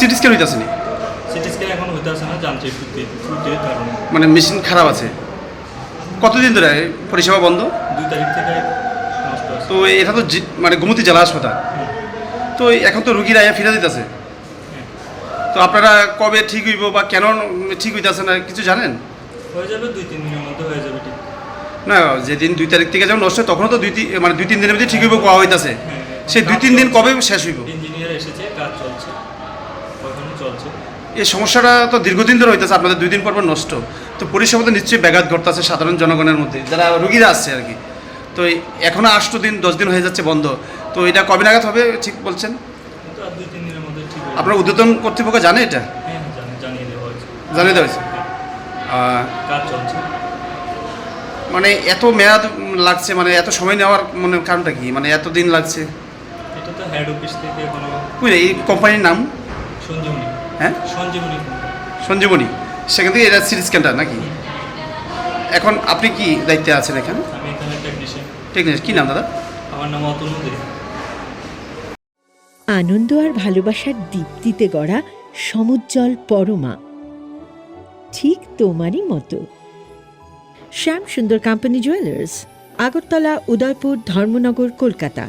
CT scan হইতাছে না? CT scan এখন হইতাছে না, যান্ত্রিক ত্রুটির কারণে। মানে মেশিন খারাপ আছে। কতদিন ধরে পরিষেবা বন্ধ? 2 তারিখ থেকে নষ্ট আছে। তো এটা তো মানে গোমতী জেলা হাসপাতাল, তো এখন তো রুগীরা ফিরে দিতেছে, তো আপনারা কবে ঠিক হইব বা কেন ঠিক হইতেছে না কিছু জানেন? হয়ে যাবে 2-3 দিনের মধ্যে হয়ে যাবে ঠিক। না, যেদিন 2 তারিখ থেকে যখন নষ্ট হয় তখনও তো 2-3 দিনের মধ্যে ঠিক হইব কোয়া হইতাছে, সেই 2-3 দিন কবে শেষ হইব? ইঞ্জিনিয়ার এসেছে, কাজ চলছে, এখনো চলছে। এই সমস্যাটা তো দীর্ঘদিন ধরে হইতেছে, আপনাদের 2 দিন পর পর নষ্ট, তো পরিষেবা তো নিশ্চয়ই ব্যাঘাত ঘটতেছে সাধারণ জনগণের মধ্যে যারা রুগীরা আসছে আর কি। তো এখনও 8 দিন 10 দিন হয়ে যাচ্ছে বন্ধ, তো এটা কবে নাগাদ হবে ঠিক বলছেন? কিন্তু আর 2-3 দিনের মধ্যে ঠিক হয়ে যাবে। আপনার ঊর্ধ্বতন কর্তৃপক্ষ জানে এটা? হ্যাঁ, জানিয়ে দেওয়া হয়েছে। জানিয়ে দেওয়া হয়েছে। কাজ চলছে। মানে এত মেয়াদ লাগছে, মানে এত সময় নেওয়ার মানে কারণটা কি, মানে এত দিন লাগছে? এটা তো হেড অফিস থেকে এখনো। বুঝলেন, এই কোম্পানির নাম? সঞ্জীবনী। হ্যাঁ, সঞ্জীবনী। সঞ্জীবনী। সেখান থেকে এটা সিটি স্ক্যানটা নাকি? এখন আপনি কি দায়িত্বে আছেন এখানে? আমি এখানে টেকনিশিয়ান। টেকনিশিয়ান, কী নাম দাদা? আমার নাম অতুল দে। আনন্দ আর ভালোবাসার দীপ্তিতে গড়া সমুজ্জ্বল পরমা, ঠিক তোমারই মতো। শ্যাম সুন্দর কোম্পানি জুয়েলার্স, আগরতলা, উদয়পুর, ধর্মনগর, কলকাতা।